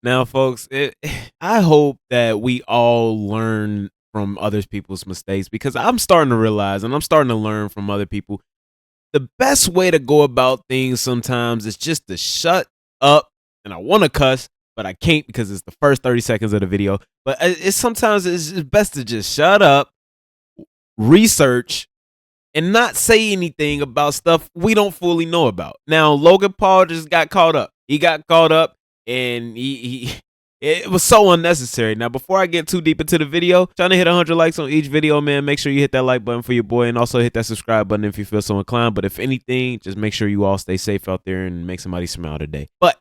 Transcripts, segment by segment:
Now, folks, I hope that we all learn from other people's mistakes because I'm starting to realize and I'm starting to learn from other people. The best way to go about things sometimes is just to shut up. And I want to cuss, but I can't because it's the first 30 seconds of the video. But it's sometimes it's just best to just shut up, research, and not say anything about stuff we don't fully know about. Now, Logan Paul just got caught up. He got caught up and he it was so unnecessary. Now, before I get too deep into the video, trying to hit 100 likes on each video, man. Make sure you hit that like button for your boy and also hit that subscribe button if you feel so inclined. But if anything, just make sure you all stay safe out there and make somebody smile today. But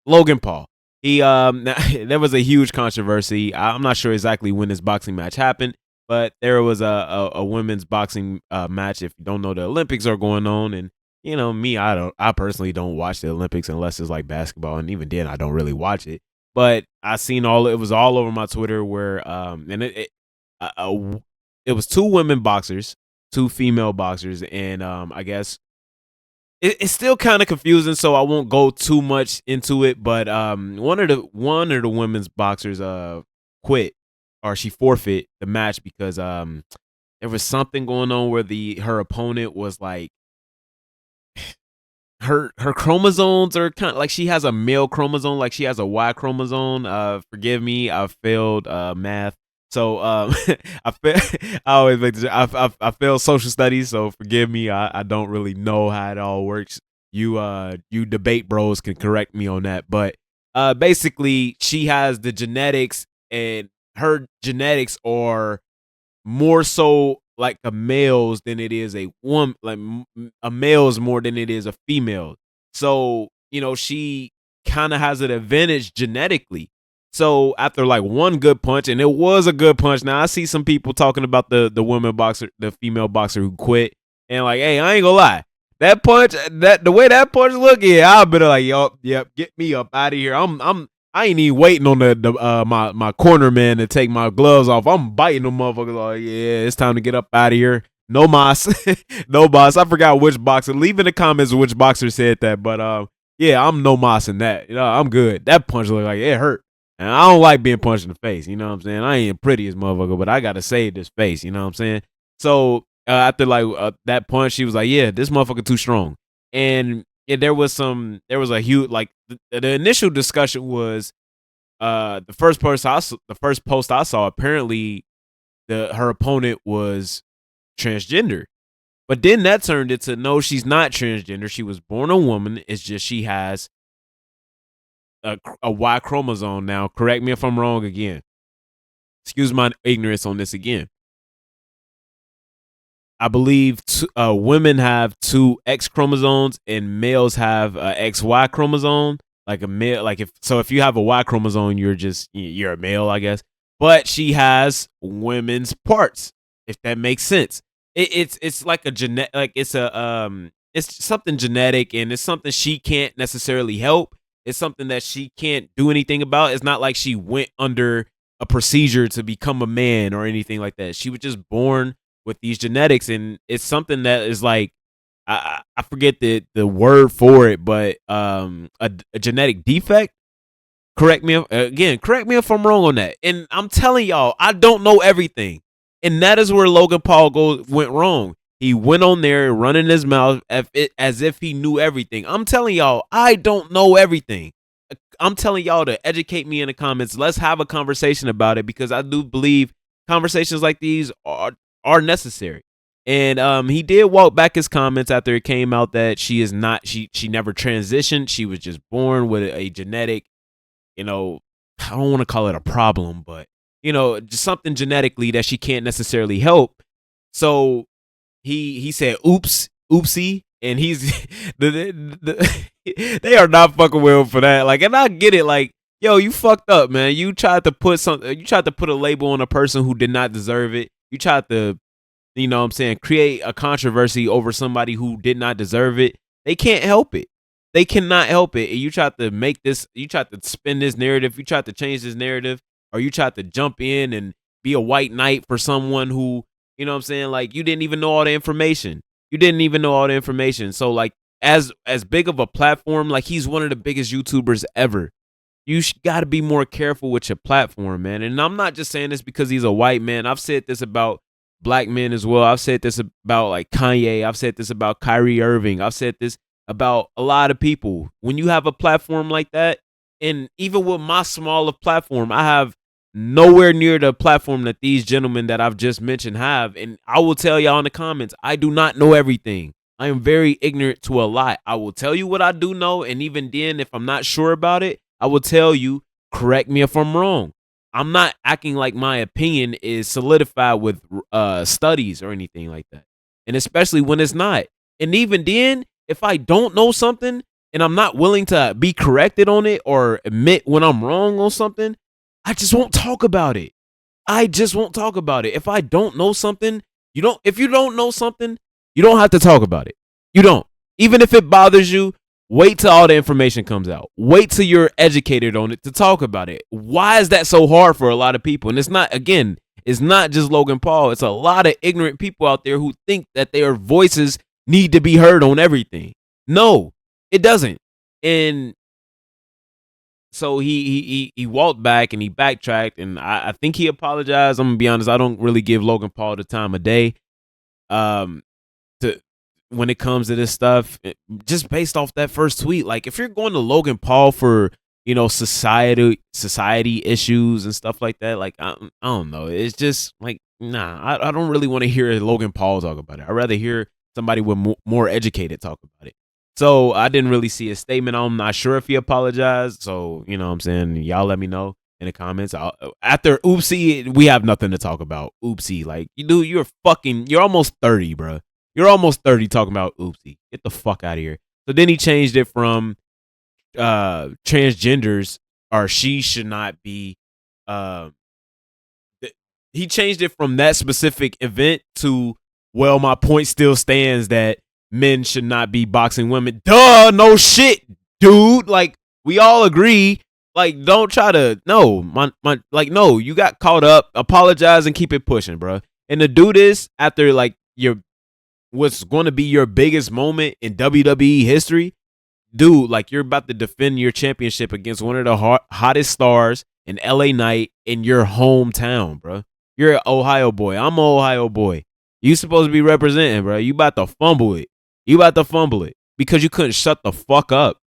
Logan Paul, he there was a huge controversy. I'm not sure exactly when this boxing match happened, but there was a women's boxing match. If you don't know, the Olympics are going on, and you know me, I personally don't watch the Olympics unless it's like basketball, and even then I don't really watch it. But I seen it was all over my Twitter where and it was two women boxers, two female boxers, and I guess it's still kind of confusing, so I won't go too much into it. But one of the women's boxers quit, or she forfeit the match because there was something going on where her opponent was like her chromosomes are kind of like she has a male chromosome, like she has a Y chromosome. Forgive me, I failed math. So I always make this, I failed social studies, so forgive me. I don't really know how it all works. You debate bros can correct me on that, but basically she has the genetics, and her genetics are more so like a male's than it is a woman. Like a male's more than it is a female. So she kind of has an advantage genetically. So after like one good punch, and it was a good punch. Now I see some people talking about the woman boxer, the female boxer who quit, and like, hey, I ain't gonna lie, that punch, the way that punch look, yeah, I'll be like, yo, yep, get me up out of here. I ain't even waiting on my corner man to take my gloves off. I'm biting them motherfuckers. Like, yeah, it's time to get up out of here. No mas, no boss. I forgot which boxer. Leave in the comments which boxer said that, but yeah, I'm no mas in that. I'm good. That punch looked like it hurt. And I don't like being punched in the face. You know what I'm saying? I ain't the prettiest motherfucker, but I gotta save this face. You know what I'm saying? So after that punch, she was like, "Yeah, this motherfucker too strong." And yeah, there was a huge the initial discussion was the first post I saw. Apparently, her opponent was transgender, but then that turned into no, she's not transgender. She was born a woman. It's just she has a Y chromosome now. Correct me if I'm wrong again. Excuse my ignorance on this again. I believe women have two X chromosomes and males have a XY chromosome. Like a male, like if you have a Y chromosome, you're a male, I guess. But she has women's parts, if that makes sense. It's like a genetic, like it's something genetic, and it's something she can't necessarily help. It's something that she can't do anything about. It's not like she went under a procedure to become a man or anything like that. She was just born with these genetics, and it's something that is like I forget the word for it, but a genetic defect. Correct me if I'm wrong on that. And I'm telling y'all, I don't know everything, and that is where Logan Paul went wrong. He went on there running his mouth as if he knew everything. I'm telling y'all, I don't know everything. I'm telling y'all to educate me in the comments. Let's have a conversation about it, because I do believe conversations like these are necessary. And he did walk back his comments after it came out that she never transitioned. She was just born with a genetic, I don't want to call it a problem, but just something genetically that she can't necessarily help. So he said, "Oops, oopsie," and he's they are not fucking with him for that. Like, and I get it. Like, yo, you fucked up, man. You tried to put a label on a person who did not deserve it. You tried to, what I'm saying, create a controversy over somebody who did not deserve it. They can't help it. They cannot help it. And you tried to spin this narrative. You tried to change this narrative, or you tried to jump in and be a white knight for someone who, what I'm saying, like, you didn't even know all the information. So like, as big of a platform, like, he's one of the biggest YouTubers ever. You got to be more careful with your platform, man. And I'm not just saying this because he's a white man. I've said this about black men as well. I've said this about like Kanye. I've said this about Kyrie Irving. I've said this about a lot of people. When you have a platform like that, and even with my smaller platform, I have nowhere near the platform that these gentlemen that I've just mentioned have. And I will tell y'all in the comments, I do not know everything. I am very ignorant to a lot. I will tell you what I do know. And even then, if I'm not sure about it, I will tell you, correct me if I'm wrong. I'm not acting like my opinion is solidified with studies or anything like that. And especially when it's not. And even then, if I don't know something and I'm not willing to be corrected on it or admit when I'm wrong on something, I just won't talk about it. I just won't talk about it. If I don't know something, if you don't know something, you don't have to talk about it. You don't. Even if it bothers you, wait till all the information comes out. Wait till you're educated on it to talk about it. Why is that so hard for a lot of people? And it's not just Logan Paul. It's a lot of ignorant people out there who think that their voices need to be heard on everything. No, it doesn't. And so he walked back and he backtracked, and I think he apologized. I'm gonna be honest, I don't really give Logan Paul the time of day. To when it comes to this stuff, just based off that first tweet. Like, if you're going to Logan Paul for society issues and stuff like that, like I don't know. It's just like, nah, I don't really want to hear Logan Paul talk about it. I'd rather hear somebody with more educated talk about it. So I didn't really see a statement. I'm not sure if he apologized. So, you know what I'm saying? Y'all let me know in the comments. After Oopsie, we have nothing to talk about. Oopsie. Like, you're almost 30, bro. You're almost 30 talking about Oopsie. Get the fuck out of here. So then he changed it from transgenders, or she should not be. He changed it from that specific event to, well, my point still stands that men should not be boxing women. Duh, no shit, dude. Like, we all agree. Like, don't try to no, you got caught up. Apologize and keep it pushing, bro. And to do this after like what's going to be your biggest moment in WWE history, dude, like, you're about to defend your championship against one of the hottest stars in LA Knight in your hometown, bro. You're an Ohio boy. I'm an Ohio boy. You supposed to be representing, bro. You about to fumble it. Because you couldn't shut the fuck up.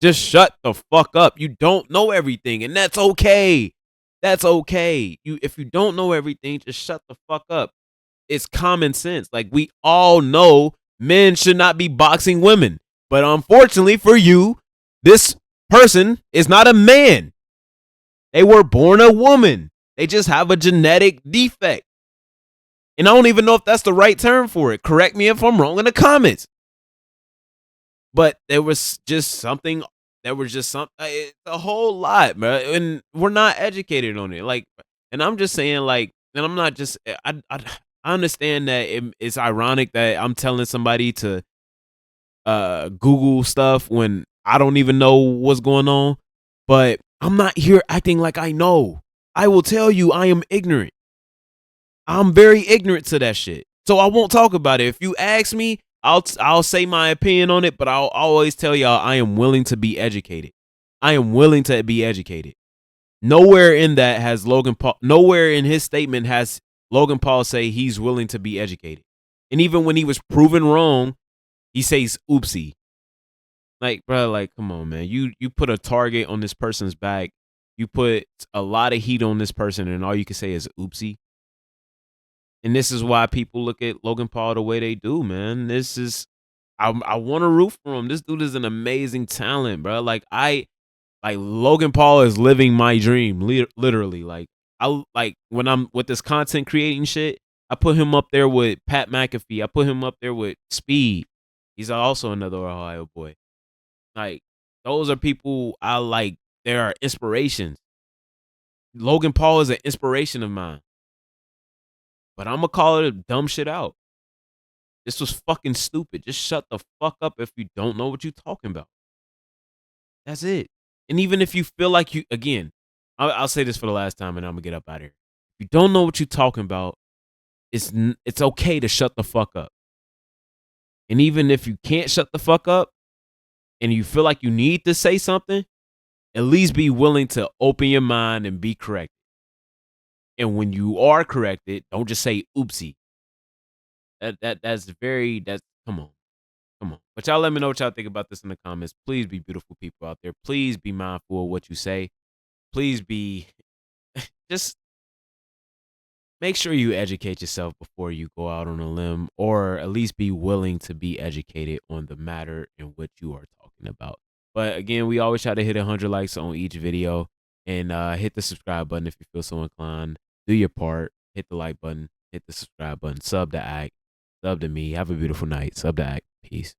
Just shut the fuck up. You don't know everything, and that's okay. That's okay. If you don't know everything, just shut the fuck up. It's common sense. Like, we all know men should not be boxing women. But unfortunately for you, this person is not a man. They were born a woman. They just have a genetic defect. And I don't even know if that's the right term for it. Correct me if I'm wrong in the comments. But there was just something. It's a whole lot, bro. And we're not educated on it. Like, and I'm just saying, like, and I'm not just. I understand that it's ironic that I'm telling somebody to Google stuff when I don't even know what's going on. But I'm not here acting like I know. I will tell you, I am ignorant. I'm very ignorant to that shit. So I won't talk about it. If you ask me, I'll say my opinion on it, but I'll always tell y'all I am willing to be educated. I am willing to be educated. Nowhere in that has Logan Paul, nowhere in his statement has Logan Paul say he's willing to be educated. And even when he was proven wrong, he says oopsie. Like, bro, like, come on, man. You put a target on this person's back. You put a lot of heat on this person, and all you can say is oopsie. And this is why people look at Logan Paul the way they do, man. I want to root for him. This dude is an amazing talent, bro. Like, Logan Paul is living my dream, literally. Like, when I'm with this content creating shit, I put him up there with Pat McAfee. I put him up there with Speed. He's also another Ohio boy. Like, those are people I like. They are inspirations. Logan Paul is an inspiration of mine. But I'm going to call it dumb shit out. This was fucking stupid. Just shut the fuck up if you don't know what you're talking about. That's it. And even if you feel like you, again, I'll say this for the last time and I'm going to get up out of here. If you don't know what you're talking about, it's okay to shut the fuck up. And even if you can't shut the fuck up and you feel like you need to say something, At least be willing to open your mind and be corrected. And when you are corrected, don't just say oopsie. That's come on. Come on. But y'all let me know what y'all think about this in the comments. Please be beautiful people out there. Please be mindful of what you say. Please be just make sure you educate yourself before you go out on a limb, or at least be willing to be educated on the matter in which you are talking about. But again, we always try to hit 100 likes on each video, and hit the subscribe button if you feel so inclined. Do your part. Hit the like button. Hit the subscribe button. Sub to Act. Sub to me. Have a beautiful night. Sub to Act. Peace.